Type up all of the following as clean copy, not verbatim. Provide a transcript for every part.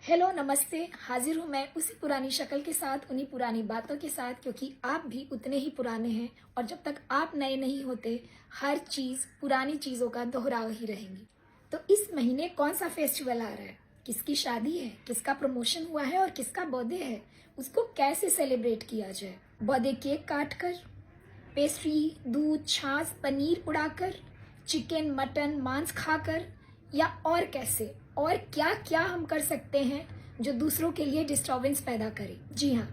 Hello नमस्ते। हाजिर हूँ मैं उसी पुरानी शक्ल के साथ, उन्हीं पुरानी बातों के साथ, क्योंकि आप भी उतने ही पुराने हैं और जब तक आप नए नहीं होते हर चीज़ पुरानी चीज़ों का दोहराव ही रहेंगी। तो इस महीने कौन सा फेस्टिवल आ रहा है, किसकी शादी है, किसका प्रमोशन हुआ है और किसका बर्थडे है, उसको कैसे सेलिब्रेट किया जाए। बर्थडे केक काट कर, पेस्ट्री, दूध, छाछ, पनीर उड़ाकर, चिकन मटन मांस खाकर, या और कैसे, और क्या क्या हम कर सकते हैं जो दूसरों के लिए डिस्टर्बेंस पैदा करे। जी हाँ,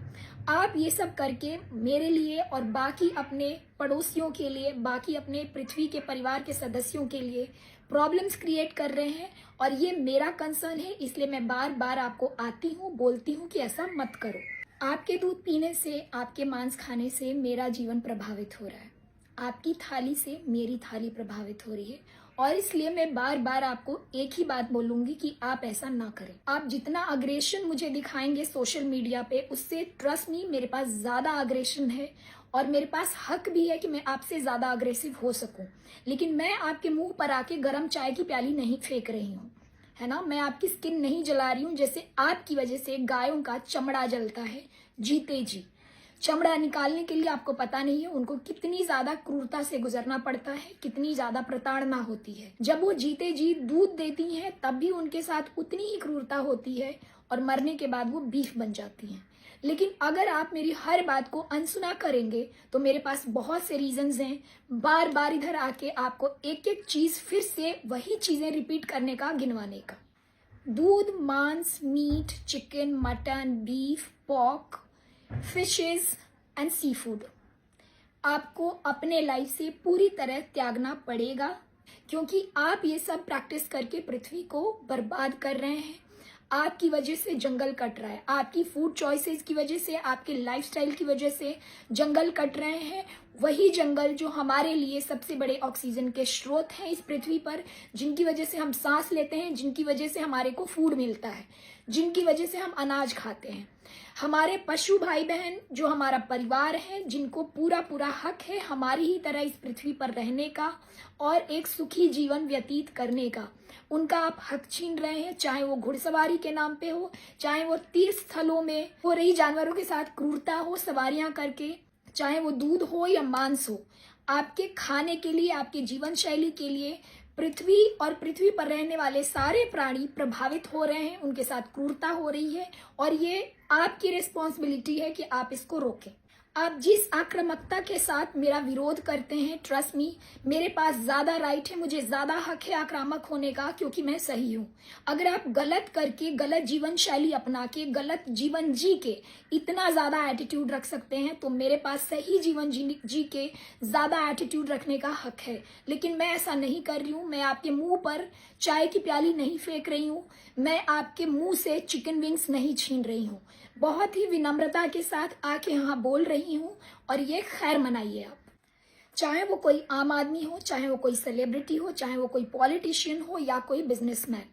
आप ये सब करके मेरे लिए और बाकी अपने पड़ोसियों के लिए, बाकी अपने पृथ्वी के परिवार के सदस्यों के लिए प्रॉब्लम्स क्रिएट कर रहे हैं। और ये मेरा कंसर्न है, इसलिए मैं बार बार आपको आती हूँ, बोलती हूँ कि ऐसा मत करो। आपके दूध पीने से, आपके मांस खाने से मेरा जीवन प्रभावित हो रहा है, आपकी थाली से मेरी थाली प्रभावित हो रही है। और इसलिए मैं बार बार आपको एक ही बात बोलूंगी कि आप ऐसा ना करें। आप जितना अग्रेशन मुझे दिखाएंगे सोशल मीडिया पे, उससे ट्रस्ट मी मेरे पास ज्यादा अग्रेशन है और मेरे पास हक भी है कि मैं आपसे ज्यादा अग्रेसिव हो सकूं। लेकिन मैं आपके मुंह पर आके गर्म चाय की प्याली नहीं फेंक रही हूँ, है ना। मैं आपकी स्किन नहीं जला रही हूँ, जैसे आपकी वजह से गायों का चमड़ा जलता है जीते जी। चमड़ा निकालने के लिए आपको पता नहीं है उनको कितनी ज्यादा क्रूरता से गुजरना पड़ता है, कितनी ज्यादा प्रताड़ना होती है। जब वो जीते जी दूध देती हैं तब भी उनके साथ उतनी ही क्रूरता होती है और मरने के बाद वो बीफ बन जाती हैं। लेकिन अगर आप मेरी हर बात को अनसुना करेंगे तो मेरे पास बहुत से रीजंस हैं बार बार इधर आके आपको एक एक चीज फिर से वही चीजें रिपीट करने का, गिनवाने का। दूध, मांस, meat, chicken, mutton, beef, pork, fishes and sea food आपको अपने लाइफ से पूरी तरह त्यागना पड़ेगा, क्योंकि आप ये सब प्रैक्टिस करके पृथ्वी को बर्बाद कर रहे हैं। आपकी वजह से जंगल कट रहा है, आपकी फूड चॉइसेस की वजह से, आपके लाइफस्टाइल की वजह से जंगल कट रहे हैं। वही जंगल जो हमारे लिए सबसे बड़े ऑक्सीजन के स्रोत हैं इस पृथ्वी पर, जिनकी वजह से हम सांस लेते हैं, जिनकी वजह से हमारे को फूड मिलता है, जिनकी वजह से हम अनाज खाते हैं। हमारे पशु भाई बहन जो हमारा परिवार है, जिनको पूरा पूरा हक है हमारी ही तरह इस पृथ्वी पर रहने का और एक सुखी जीवन व्यतीत करने का, उनका आप हक छीन रहे हैं। चाहे वो घुड़सवारी के नाम पे हो, चाहे वो तीर्थ स्थलों में हो रही जानवरों के साथ क्रूरता हो सवारियां करके, चाहे वो दूध हो या मांस हो। आपके खाने के लिए, आपके जीवन शैली के लिए पृथ्वी और पृथ्वी पर रहने वाले सारे प्राणी प्रभावित हो रहे हैं, उनके साथ क्रूरता हो रही है और ये आपकी रिस्पॉन्सिबिलिटी है कि आप इसको रोकें। आप जिस आक्रामकता के साथ मेरा विरोध करते हैं, ट्रस्ट मी, मेरे पास ज्यादा राइट है, मुझे ज्यादा हक है आक्रामक होने का, क्योंकि मैं सही हूं। अगर आप गलत करके, गलत जीवन शैली अपना के, गलत जीवन जी के इतना ज्यादा एटीट्यूड रख सकते हैं तो मेरे पास सही जीवन जी के ज्यादा एटीट्यूड रखने का हक है। लेकिन मैं ऐसा नहीं कर रही हूं। मैं आपके मुंह पर चाय की प्याली नहीं फेंक रही हूं, मैं आपके मुंह से चिकन विंग्स नहीं छीन रही हूँ। बहुत ही विनम्रता के साथ आके यहाँ बोल रही हूँ और ये खैर मनाइए आप। चाहे वो कोई आम आदमी हो, चाहे वो कोई सेलिब्रिटी हो, चाहे वो कोई पॉलिटिशियन हो या कोई बिजनेसमैन,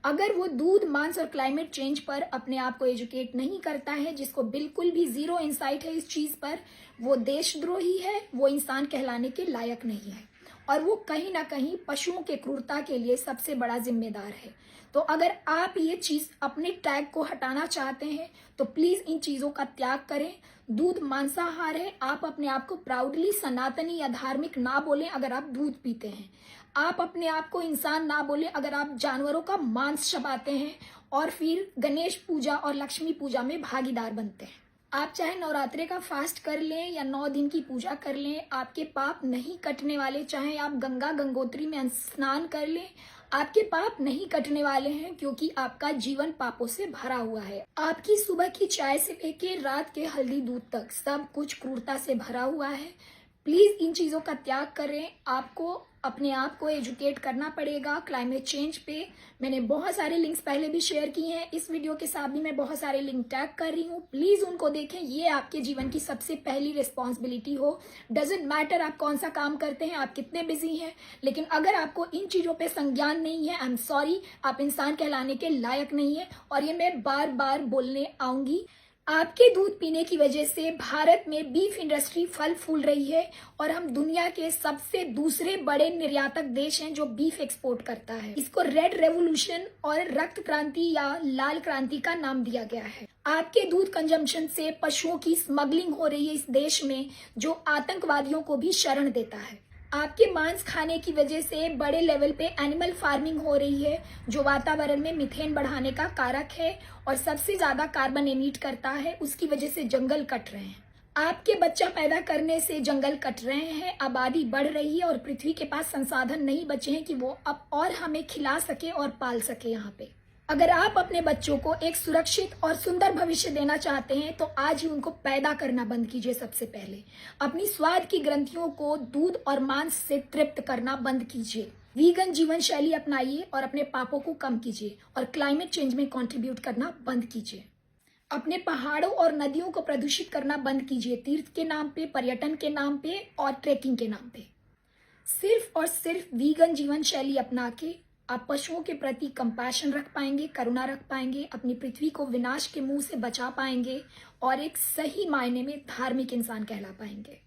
अगर वो दूध, मांस और क्लाइमेट चेंज पर अपने आप को एजुकेट नहीं करता है, जिसको बिल्कुल भी जीरो इंसाइट है इस चीज पर, वो देशद्रोही है, वो इंसान कहलाने के लायक नहीं है और वो कहीं ना कहीं पशुओं के क्रूरता के लिए सबसे बड़ा जिम्मेदार है। तो अगर आप ये चीज अपने टैग को हटाना चाहते हैं तो प्लीज इन चीजों का त्याग करें। दूध मांसाहार है, आप अपने आप को प्राउडली सनातनी या धार्मिक ना बोलें अगर आप दूध पीते हैं। आप अपने आप को इंसान ना बोलें अगर आप जानवरों का मांस चबाते हैं और फिर गणेश पूजा और लक्ष्मी पूजा में भागीदार बनते हैं। आप चाहे नवरात्रे का फास्ट कर लें या 9 दिन की पूजा कर लें, आपके पाप नहीं कटने वाले। चाहे आप गंगा गंगोत्री में स्नान कर लें, आपके पाप नहीं कटने वाले हैं, क्योंकि आपका जीवन पापों से भरा हुआ है। आपकी सुबह की चाय से लेके रात के हल्दी दूध तक सब कुछ क्रूरता से भरा हुआ है। प्लीज इन चीजों का त्याग करें। आपको अपने आप को एजुकेट करना पड़ेगा क्लाइमेट चेंज पे। मैंने बहुत सारे लिंक्स पहले भी शेयर किए हैं, इस वीडियो के साथ भी मैं बहुत सारे लिंक टैग कर रही हूँ, प्लीज उनको देखें। ये आपके जीवन की सबसे पहली रिस्पॉन्सिबिलिटी हो। डजेंट मैटर आप कौन सा काम करते हैं, आप कितने बिजी हैं, लेकिन अगर आपको इन चीजों पे संज्ञान नहीं है, आई एम सॉरी, आप इंसान कहलाने के लायक नहीं है और ये मैं बार बार बोलने आऊंगी। आपके दूध पीने की वजह से भारत में बीफ इंडस्ट्री फल फूल रही है और हम दुनिया के सबसे दूसरे बड़े निर्यातक देश हैं जो बीफ एक्सपोर्ट करता है। इसको रेड रेवोल्यूशन और रक्त क्रांति या लाल क्रांति का नाम दिया गया है। आपके दूध कंजम्पशन से पशुओं की स्मगलिंग हो रही है इस देश में, जो आतंकवादियों को भी शरण देता है। आपके मांस खाने की वजह से बड़े लेवल पे एनिमल फार्मिंग हो रही है, जो वातावरण में मीथेन बढ़ाने का कारक है और सबसे ज्यादा कार्बन एमिट करता है। उसकी वजह से जंगल कट रहे हैं। आपके बच्चा पैदा करने से जंगल कट रहे हैं, आबादी बढ़ रही है और पृथ्वी के पास संसाधन नहीं बचे हैं कि वो अब और हमें खिला सके और पाल सके यहाँ पे। अगर आप अपने बच्चों को एक सुरक्षित और सुंदर भविष्य देना चाहते हैं तो आज ही उनको पैदा करना बंद कीजिए। सबसे पहले अपनी स्वाद की ग्रंथियों को दूध और मांस से तृप्त करना बंद कीजिए। वीगन जीवन शैली अपनाइए और अपने पापों को कम कीजिए और क्लाइमेट चेंज में कंट्रीब्यूट करना बंद कीजिए। अपने पहाड़ों और नदियों को प्रदूषित करना बंद कीजिए, तीर्थ के नाम पे, पर्यटन के नाम पे और ट्रेकिंग के नाम पे। सिर्फ और सिर्फ वीगन जीवन शैली अपना के आप पशुओं के प्रति कंपैशन रख पाएंगे, करुणा रख पाएंगे, अपनी पृथ्वी को विनाश के मुंह से बचा पाएंगे और एक सही मायने में धार्मिक इंसान कहला पाएंगे।